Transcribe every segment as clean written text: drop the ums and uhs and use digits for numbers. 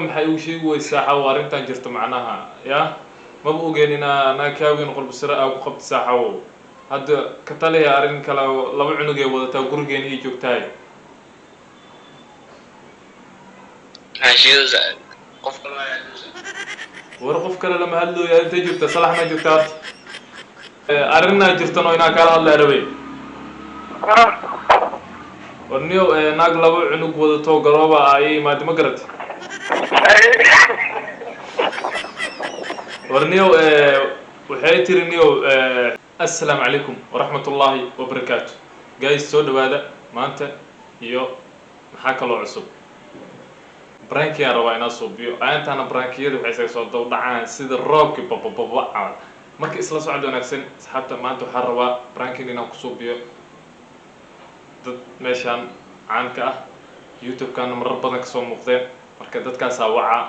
maxay u sheegi weysaa xaw arrintan jirto macnaha ya maba ogeyn inaa kaawin qolba sare aa ku qabta saaxaw hadda ka taliya arrin kale laba cunug ee wadataa gurigeena ii joogtahay war qof kale lama hadlooya intay joogta salaxna joogta arrinaa jirtano inaa kala hadlaa rabay war niyow naag laba cunug wadato garooba ah ayay imaada ma garata ورنيو waxay tiri niyo assalaamu calaykum waraxmatullaahi wabarakaatu guys soo dhawaada maanta iyo maxaa kaloo cusub brankiya rabaa inaa suubiyo aantaana brankiyada waxay isaga soo daw dhacaan sida roobki babababa marka isla socod wanaagsan asxaabta maanta waxaa rabaa brankin inaan ku suubiyo dad meeshaan caanka ah youtube-kana marar badan kasoo muuqdeen marka dadkaasaa wacaa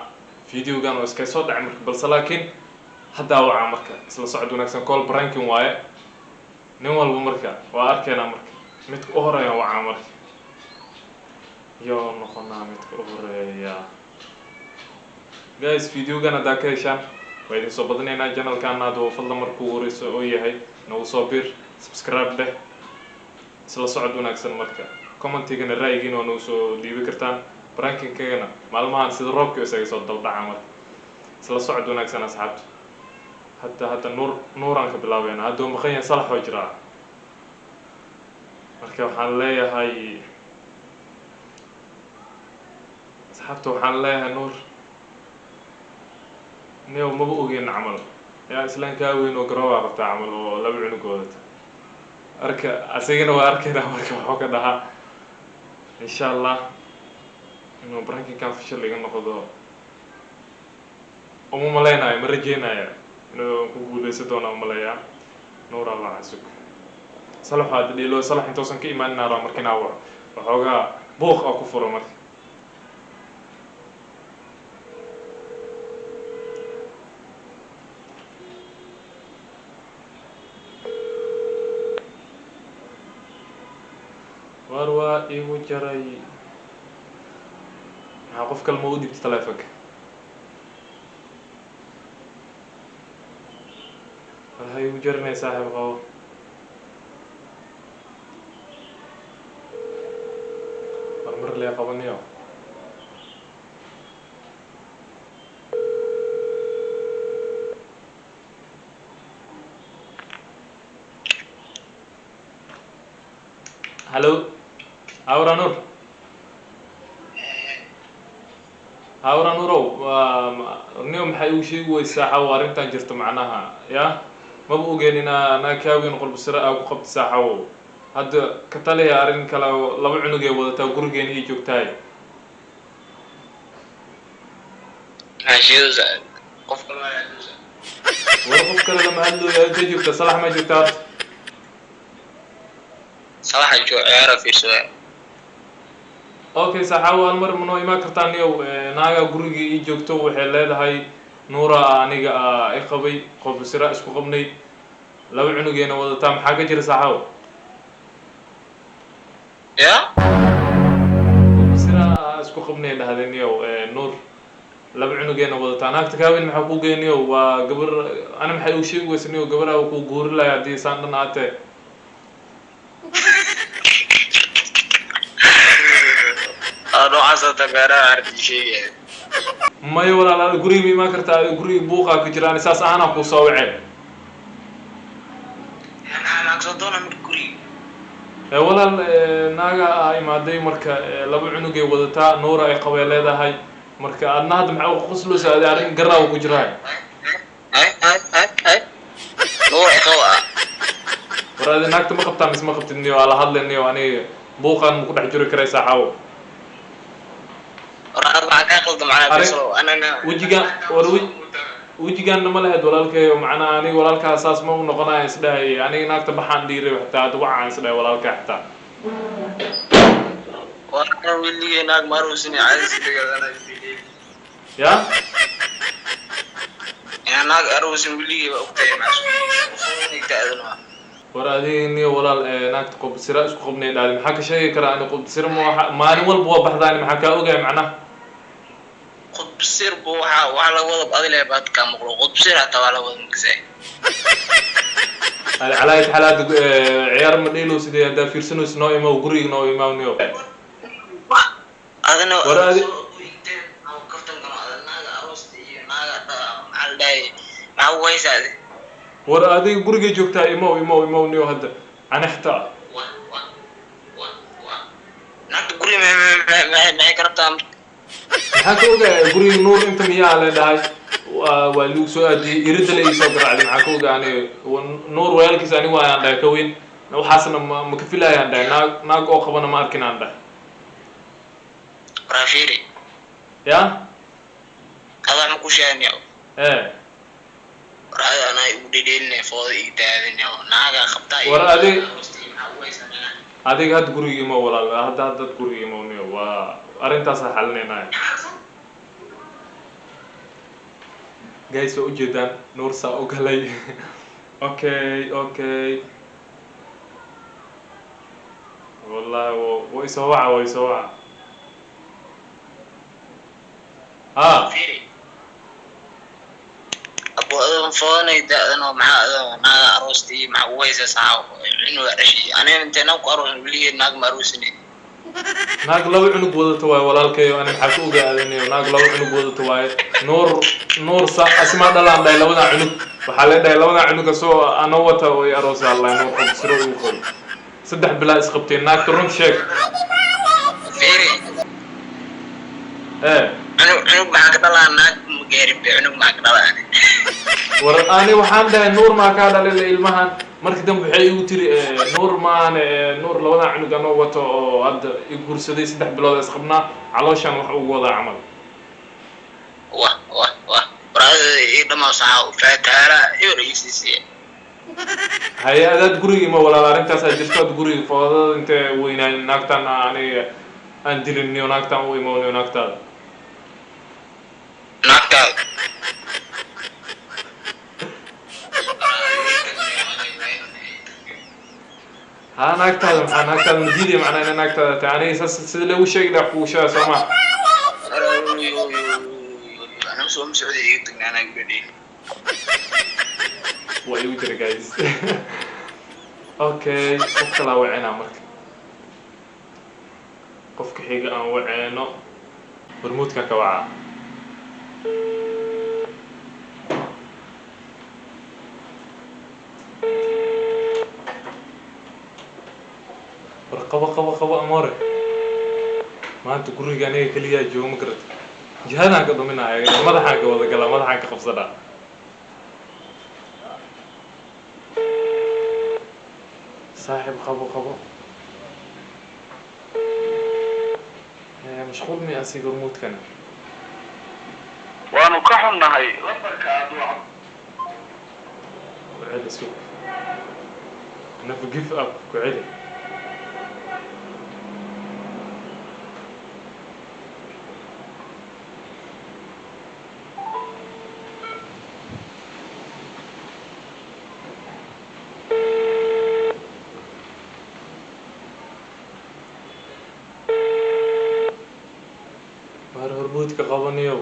videogan oo iska soo dhacay marka balse laakiin haddaa wacaa marka isla socod wanaagsan call brankin waaye nin walba marka waa arkeynaa marka midka u horeeya wacaa marka yoo noqonaa midka u horeeya guys videogan haddaa ka heshaan waa idin soo badinaynaa channelkan haduu fadlan markuu horeyso oo yahay nagu soo bir subscribe dheh isla socod wanaagsan marka commentigana ra'yigiina waa nagu soo dhiibi kartaan brankinkagana maalmahan sida roobka isaga soo daldhaca marka isla socod wanaagsan asxaabta hadda nuuraan ka bilaabayna hadduu maqan yahay salax oo jiraa marka waxaan leeyahay asxaabta waxaan leeyahay nuur niyow maba ogeyn camal yaa islaankaa weyn oo garoobaa qabtaa camal oo laba cunug wadata arka asagana waa arkaynaa marka waxuu ka dhahaa insha allah inuu brankinkan fashil iga noqdo uma malaynayo ma rajeynaya inuu ku guuleysan doona umaleeyaa nuura allah casug salax hadda dhiilo salax intoosan ka imaanin araa marka inaa waxoogaa buuq ah ku furo marka waar waa igu jaray maxaa qof kale ma u dhibta taleefonka waxay igu jarinay saaxiib qabo war mar lee qabaniyo hallo awra nur awra nurow niyo maxay u sheegi weysaa xaw arrintan jirto macnaha ya maba ogeyn inaa kaawin qolba sare aa ku qabta saaxaw hadda ka taliya arrin kale laba cunug ee wadataa gurigeena ii joogtahay war qof kale lama hadlooya intay joogta salax ma joogta okay saaxaw hal mar manoo imaan kartaa niyow naaga gurigii ii joogto waxay leedahay nuura aniga i qabay qolba sira isku qabnay laba cunugeena wadataa maxaa ka jira saaxaw ya qolba sira isku qabnay dhahdeen niyow nuur laba cunugeena wadataa naagta kaawin maxaa ku geeniyow waa gabar ana maxay u sheegi weysa niyow gabaraa ku guuri lahay haddii saan dhan aatee maya walaal guriga ma imaan kartaa guriga buuqaa ka jiraan saas ahaanaa kuu soo waceen walaal naaga ah imaaday marka laba cunugay wadataa nuura ay qabay leedahay marka adna hadda maxaa u qosloosa adi arrin garaawa ku jiraa war adi naagta ma qabtaa mise ma qabtid niyo ala hadlen niyo aniga buuqaan ma ku dhex jiri karay saaxaawo wejigaanna ma lahayd walaalkayo macnaha aniga walaalkaa saas ma u noqonaya isdhahay aniga naagta baxaan dhiiray xataa hadda wacaan isdhahay walaalkaa xataa ya war adiga niyo walaal naagta qobsira isku qabnay dhaali maxaa ka sheegi karaa ani qobsira ma maalin walba waa baxdaani maxaa kaa ogahay macnaha بصير بوحة وعلى وضب أدلة بعد كم مغلوق بصير حتى على وضب مكسي على أي حالات عيار من إيلو سيدي هذا في سنو سنو إما وقري نو إما ونيو هذا نو ورا هذه أو كفتم كم هذا ناقة أروستي ناقة معلداي مع ويس هذا ورا هذه قري جوكتا إما ونيو هذا أنا احتار ناقة قري ما كربتها حكوجا قري نور أنت مياه على ده ولو سؤال يرد لي يسوق على حكوجا يعني ونور ويالك زاني ويا عنده كوين لو حسنا مكفيلا عنده ناق أو خبنا ما أركن عنده رافيري يا هذا مكوشان يا إيه هذا أنا يودي ديني فاضي تاني ناقة خبطة ورا هذه هذه هاد قري ما ولا هاد قري ما ونيو وأرنت سهلنا ناي جاي سو جدا نور ساو كلي اوكي والله ويسوع فيري أبو أذن فاني ده أنا مع أنا أروستي مع ويس ساعة إنه رشي أنا أنت ناقة أروس بلي ناقة مروسني naag laba cunug wadato waay walaalkayo ana maxaa ku ogaadanayo naag laba cunug wadato waay nuur asma dhalaan dhahay labada cunug waxaa la dhahay labada cunug asoo ana wata way aroos allah nuur qobsiro uu qoy saddex bilaa isqabteen naagta run sheeg فيري cunug maxaa ka dhalaa naag ma gaarin be cunug maxaa ka dhalaa war ani waxaan dhahay nuur maa kaa dhalay ilmahan markii dambe waxay igu tiri nuur maane nuur labada cunug anoo wato oo hadda i guursaday saddex bilood isqabnaa calooshan wax ugu wadaa camal wah brother idama saxa faataara iyo raiisii haye adaad gurigii ma walaal arrintaas ay jirto aad gurigii foodada intee weynaan naagtan aniga aan diliniyo naagtan u imowniyo naagtaada ها ناكتاد maxaa naagtaada madiiday macnaa inay naagtaada tahay aniga sida lagu sheegi lahaa kuushaa soo ma أنا مسوي مسعودي يقطعني أنا قبلي waa igu jira guys okay qofka la wacina marka qofka xiga aan waceyno hormuudka ka waca qabo amore maanta guriga aniga kaliya joogo ma garata jihadaan ka dhuminaaya madaxaan ka wada galaa madaxaan ka qabsadaa saaxib qabo mashquul mi asiga hormuudkana waanu ka xunnahay lambarka aad wac وعلي سوق never give up وعلي hormuudka qabanayo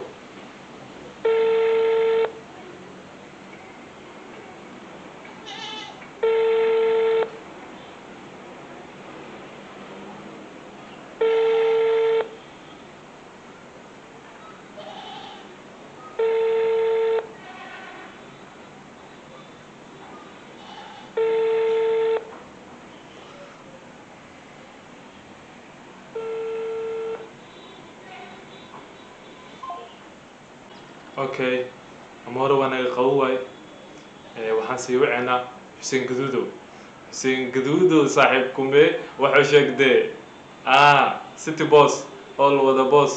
okay amore waa naga qabo waay waxaan sii waceynaa xuseen gaduudow saaxiib kumbe wuxuu sheegdee city boss all wada boss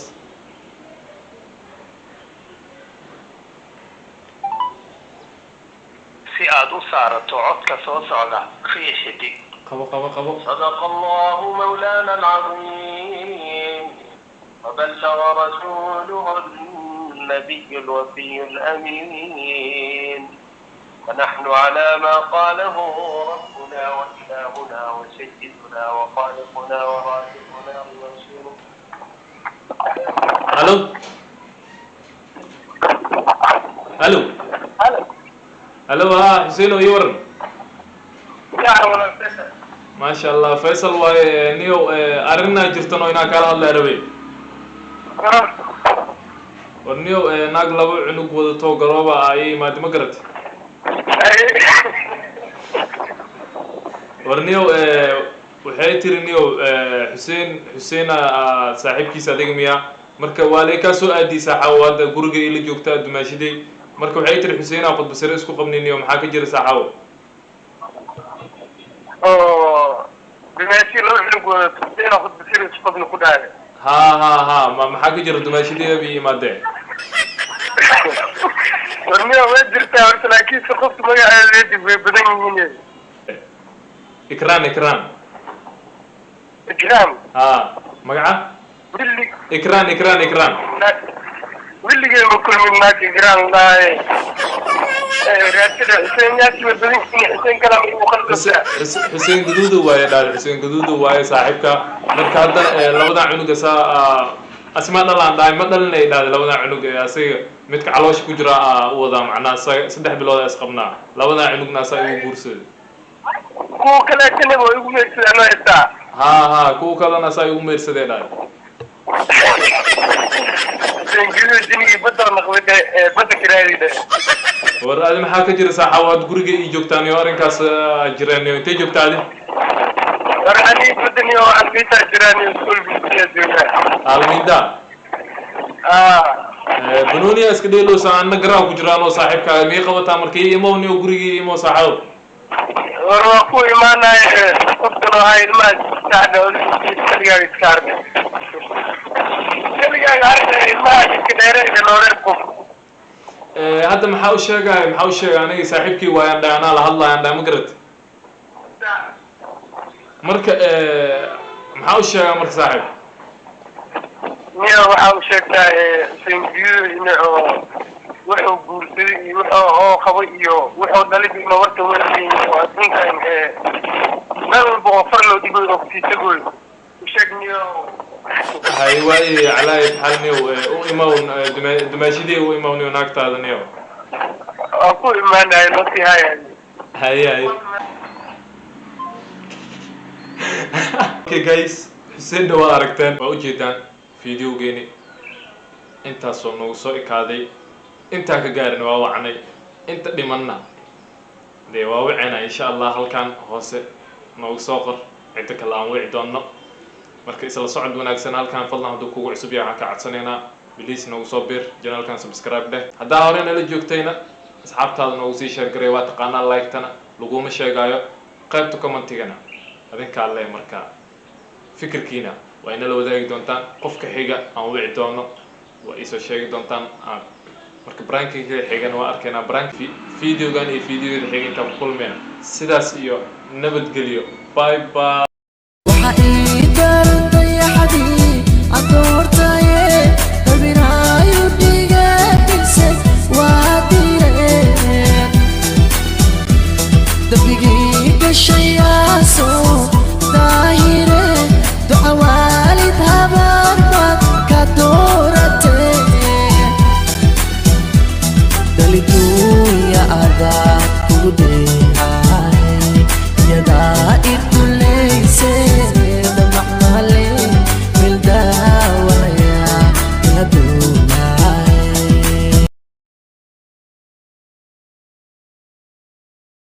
si aad u saarato codka soo socda xidig qabo صدق الله مولانا العظيم وبلغ رسوله النبي الوفي الأمين ونحن على ما قاله ربنا وإلهنا وسيدنا وخالقنا ورازقنا ورسوله الو الو الو ها حسين ويورن ما شاء الله فيصل ونيو أرنا جرتنا هنا كلا الله ربي ونيو ناقلب عنق وضتو قرابة أي ما دمقرت ورنيو waxay tiri niyo Xuseen saaxiibkiisa adiga miya marka waalay ka soo aadi saxaawada guriga ila joogta dumaashiday marka waxay tiri Xuseen qod basir isku qabnayniyo maxaa ka jira saxaawo dumaashii loo xilgooda Xuseen qod basir isku qabno ku dhaay ha ma maxaa ka jira dumaashiday bi imaade warniyo way jirtaa horta laakiin qofku magaceeda way badan yihiin إكرام مقعة إكرام واللي جاي كل من ناس إكرام لا راتب حسين ياسر بدين حسين كلام مخلص حسين جدود واي دار حسين جدود واي صاحبك مركادر لو دا عنق سا أسمع الله دايم ما دلنا إذا لو دا عنق أسي متك علوش كجرا وضع معنا سدح بلاد أسقمنا لو دا عنق ناس يبورس كو كلا كنا بيقول أنا إتا ها كو كلا ناس يقوم يرسل ده إنجليزي الدنيا بدر نقول بدر كراي ده ورا ما حاجة جرى ساعات غورجي يجوك تاني وارن كاس جراني أنت جوك تاني وراني بدني وعن بيتا جراني كل بيتا عالمين ده بنوني أسكدي لو سان نقرأ كجرانو صاحب كامي قوة تامركي يموني وغورجي يمو صاحب ورواكو إيمانا أفضل هاي المال تعالى تلقى يتكارد تلقى المال كديرة لوريكم هذا محاول شيء أنا صاحبك ويان أنا لهلا عندها مقرد مرك محاول شيء مرك صاحب نيا محاول شيء سنجيو إنه wuxuu guursaday wuxuu qabay iyo wuxuu dhalay in warta weyn oo adinka meel walba oo far loo dhigo oo fiisagoy sheegniyo hay way على حالني وإيمان دمشقي وإيمان هناك تادنيو أكو إيمان هاي نصي هاي okay guys حسين دوا أركتن وأوجدان فيديو جيني أنت صنو سوي كذي أنت كجارن ووعني أنت دمنا دي ووعنا إن شاء الله هل كان هوسه نو صقر أنت كلام وعدنا marka isla socod wanaagsan halkan fadlan haduu kugu cusub yahay ka codsanayna please nagu soo bir channelkan subscribe dheh hadaa hore nala joogtayna asxaabtaada nagu sii share gareey waa taqaanaa like tana laguma sheegayo qaybta commentigana adinka alle marka fikirkiina waa inala wadaagi doontaan qofka xiga aan wici doono waa isoo sheegi doontaan marka brankiga xigana waa arkaynaa brank videogan iyo videoda xiga inta ku kulmeen sidaas iyo nabadgelyo bye bye Dali dunia ada